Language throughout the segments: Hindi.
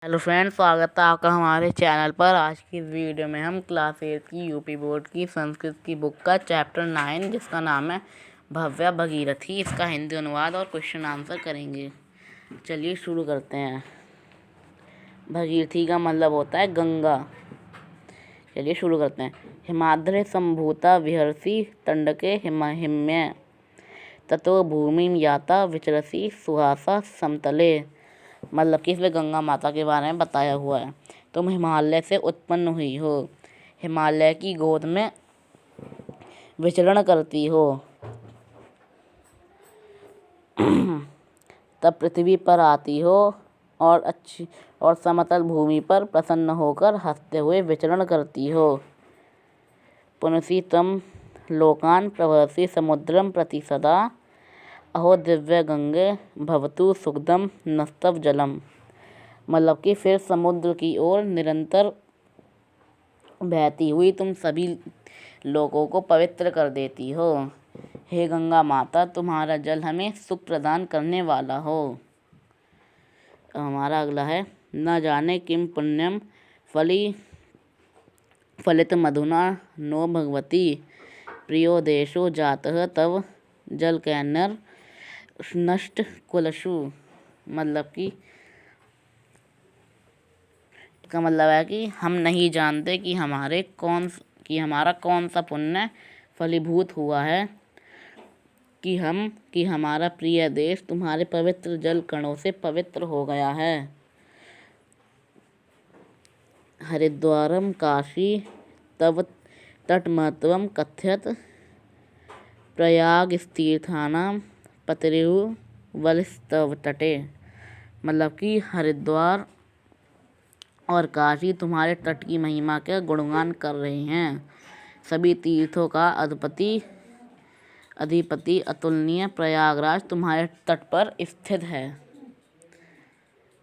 हेलो फ्रेंड्स, स्वागत है आपका हमारे चैनल पर। आज की वीडियो में हम क्लास 8 की यूपी बोर्ड की संस्कृत की बुक का चैप्टर 9 जिसका नाम है भव्या भगीरथी, इसका हिंदी अनुवाद और क्वेश्चन आंसर करेंगे। चलिए शुरू करते हैं। भगीरथी का मतलब होता है गंगा। चलिए शुरू करते हैं। हिमाद्रे संभूता विहरसी तंडके हिम्य ततो भूमि याता विचरसी सुहासा समतले। मतलब कि इसमें गंगा माता के बारे में बताया हुआ है। तुम हिमालय से उत्पन्न हुई हो, हिमालय की गोद में विचरण करती हो, तब पृथ्वी पर आती हो और अच्छी और समतल भूमि पर प्रसन्न होकर हंसते हुए विचरण करती हो। पुनसी तम लोकान प्रभसि समुद्रम प्रति सदा अहो दिव्य गंगे भवतु सुखदम नस्तव जलम। मतलब कि फिर समुद्र की ओर निरंतर बहती हुई तुम सभी लोगों को पवित्र कर देती हो। हे गंगा माता, तुम्हारा जल हमें सुख प्रदान करने वाला हो। हमारा अगला है, न जाने किम पुण्यम फलित मधुना नो भगवती प्रियो देशो जातः तव जल कैनर नष्ट कुलशु। मतलब कि इसका मतलब है कि हम नहीं जानते कि हमारा कौन सा पुण्य फलीभूत हुआ है कि हमारा प्रिय देश तुम्हारे पवित्र जल कणों से पवित्र हो गया है। हरिद्वारम काशी तव तटमहत्वम कथ्यत प्रयाग तीर्थानाम पतरिहु वलिस्तव तटे। मतलब कि हरिद्वार और काशी तुम्हारे तट की महिमा का गुणगान कर रहे हैं। सभी तीर्थों का अधिपति अतुलनीय प्रयागराज तुम्हारे तट पर स्थित है।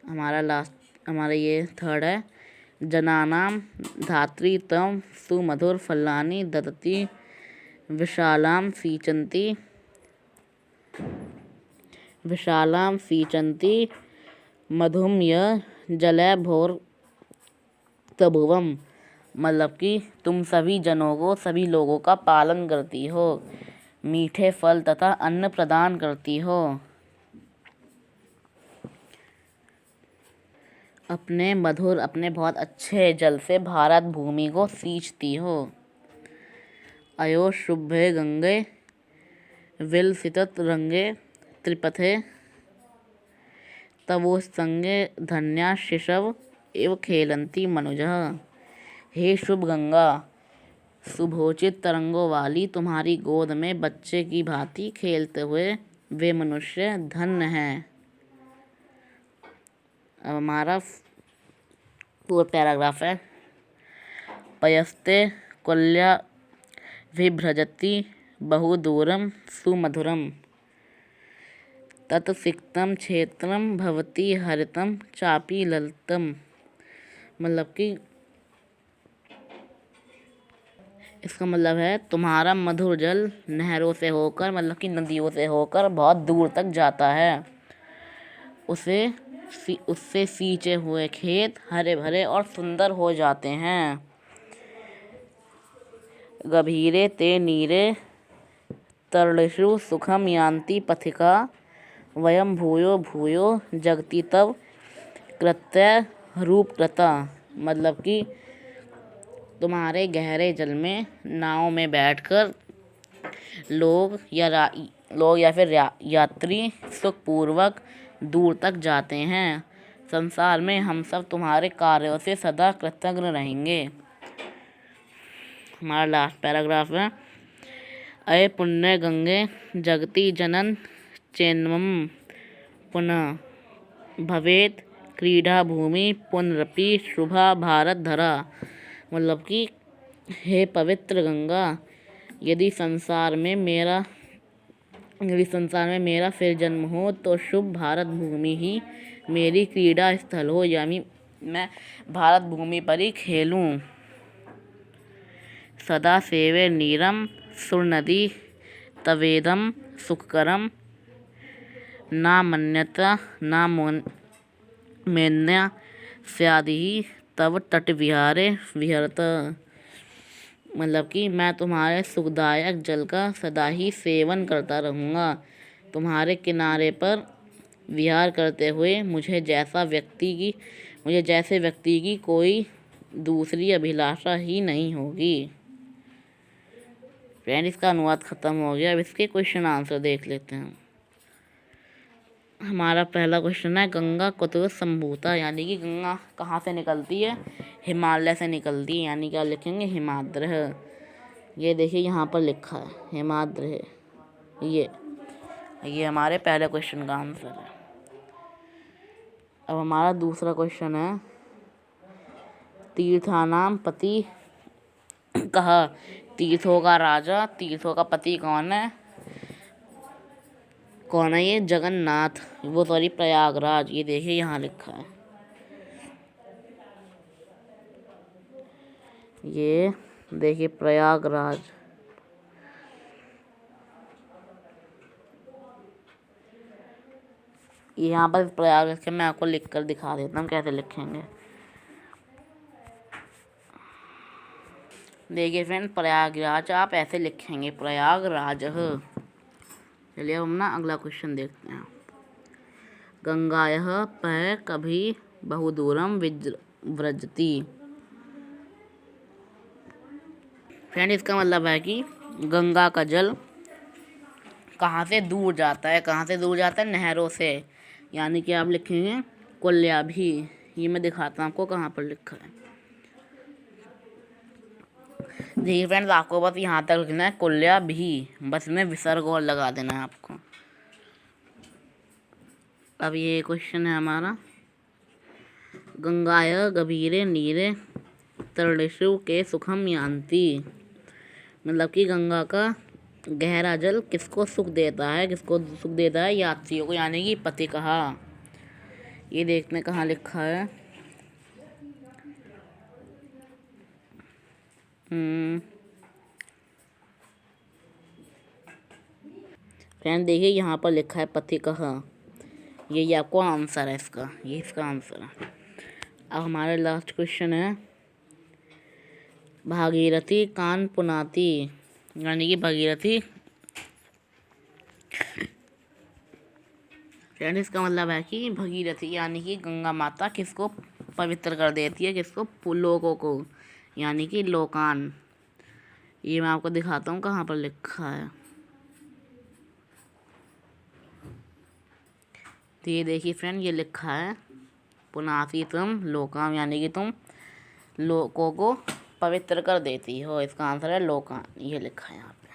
हमारा ये थर्ड है, जनानाम धात्री तम सुमधुर फलानि ददति विशालाम सींचन्ति मधुम य जलय भोर तभुवम। मतलब कि तुम सभी जनों को, सभी लोगों का पालन करती हो, मीठे फल तथा अन्न प्रदान करती हो, अपने बहुत अच्छे जल से भारत भूमि को सींचती हो। अयो शुभे गंगे विलसित रंगे त्रिपथे तवो संगे धन्या शिशव एव खेलंती मनुजः। हे शुभ गंगा, सुभोचित तरंगों वाली तुम्हारी गोद में बच्चे की भांति खेलते हुए वे मनुष्य धन्य हैं। अब हमारा पूरा पैराग्राफ है। पयस्ते कुल्या विभ्रजति बहुदूरम सुमधुरम तत्सिक्तम क्षेत्रम भवती हरितम चापी ललितम। मतलब कि इसका मतलब है तुम्हारा मधुर जल नहरों से होकर, मतलब कि नदियों से होकर बहुत दूर तक जाता है। उससे सींचे हुए खेत हरे भरे और सुंदर हो जाते हैं। गभीरे ते नीरे तरलिषु सुखम यान्ति पथिका वयम भूयो भूयो जगति तव कृत्य रूपकृता। मतलब कि तुम्हारे गहरे जल में नाव में बैठकर लोग या फिर यात्री सुखपूर्वक दूर तक जाते हैं। संसार में हम सब तुम्हारे कार्यों से सदा कृतज्ञ रहेंगे। हमारा लास्ट पैराग्राफ है, अये पुण्य गंगे जगति जनन चेन्मम पुनः भवेत क्रीडा भूमि पुनरपि शुभा भारत धरा। मतलब कि हे पवित्र गंगा, यदि संसार में मेरा फिर जन्म हो तो शुभ भारत भूमि ही मेरी क्रीड़ा स्थल हो, यानी मैं भारत भूमि पर ही खेलूं। सदा सेवे नीरम सुरनदी तवेदम सुखकरम ना मन्यता ना मेन्या स्यादिहि तव तट विहारे विहरत। मतलब कि मैं तुम्हारे सुखदायक जल का सदा ही सेवन करता रहूँगा। तुम्हारे किनारे पर विहार करते हुए मुझे जैसे व्यक्ति की कोई दूसरी अभिलाषा ही नहीं होगी। फ्रेंड, इसका अनुवाद ख़त्म हो गया। अब इसके क्वेश्चन आंसर देख लेते हैं। हमारा पहला क्वेश्चन है, गंगा कुतः संभूता, यानी कि गंगा कहाँ से निकलती है? हिमालय से निकलती है, यानी क्या लिखेंगे? हिमाद्रह। ये देखिए यहाँ पर लिखा है हिमाद्रह। ये हमारे पहले क्वेश्चन का आंसर है। अब हमारा दूसरा क्वेश्चन है, तीर्थानाम पति कहा? तीर्थों का राजा, तीर्थों का पति कौन है? ये? जगन्नाथ, प्रयागराज। ये देखिए यहाँ लिखा है। ये देखिए प्रयागराज। यहाँ पर प्रयागराज के मैं आपको लिख कर दिखा देता हूँ कैसे लिखेंगे। देखिए फ्रेंड, प्रयागराज आप ऐसे लिखेंगे, प्रयागराज। चलिए हम ना अगला क्वेश्चन देखते हैं। गंगायः पः कभी बहुदूरम व्रजति। फ्रेंड, इसका मतलब है कि गंगा का जल कहाँ से दूर जाता है? नहरों से, यानी कि आप लिखेंगे कुल्याभी। ये मैं दिखाता हूँ आपको कहाँ पर लिखा है। देखिए फ्रेंड्स, आपको बस यहाँ तक लिखना है कुल्याभी, बस में विसर्ग और लगा देना है आपको। अब ये क्वेश्चन है हमारा, गंगाय गभीरे नीरे तरणेषु के सुखम यान्ति। मतलब कि गंगा का गहरा जल किसको सुख देता है? यात्रियों को, यानी कि पति कहा। ये देखने कहाँ लिखा है। फ्रेंड देखिए यहाँ पर लिखा है पति कहा। ये आपको आंसर है इसका, ये इसका आंसर है। अब हमारा लास्ट क्वेश्चन है, भागीरथी कान पुनाती, यानी कि भागीरथी। फ्रेंड, इसका मतलब है कि भगीरथी यानी कि गंगा माता किसको पवित्र कर देती है? लोगों को, यानी कि लोकान। ये मैं आपको दिखाता हूँ कहाँ पर लिखा है। तो ये देखिए फ्रेंड, ये लिखा है पुनाती तुम लोकाम, यानी कि तुम लोगों को पवित्र कर देती हो। इसका आंसर है लोकान, ये लिखा है यहाँ पे।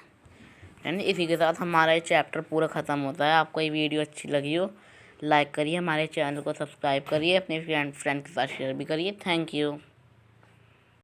फ्रेंड, इसी के साथ हमारा ये चैप्टर पूरा ख़त्म होता है। आपको ये वीडियो अच्छी लगी हो, लाइक करिए, हमारे चैनल को सब्सक्राइब करिए, अपने फ्रेंड के साथ शेयर भी करिए। Thank you.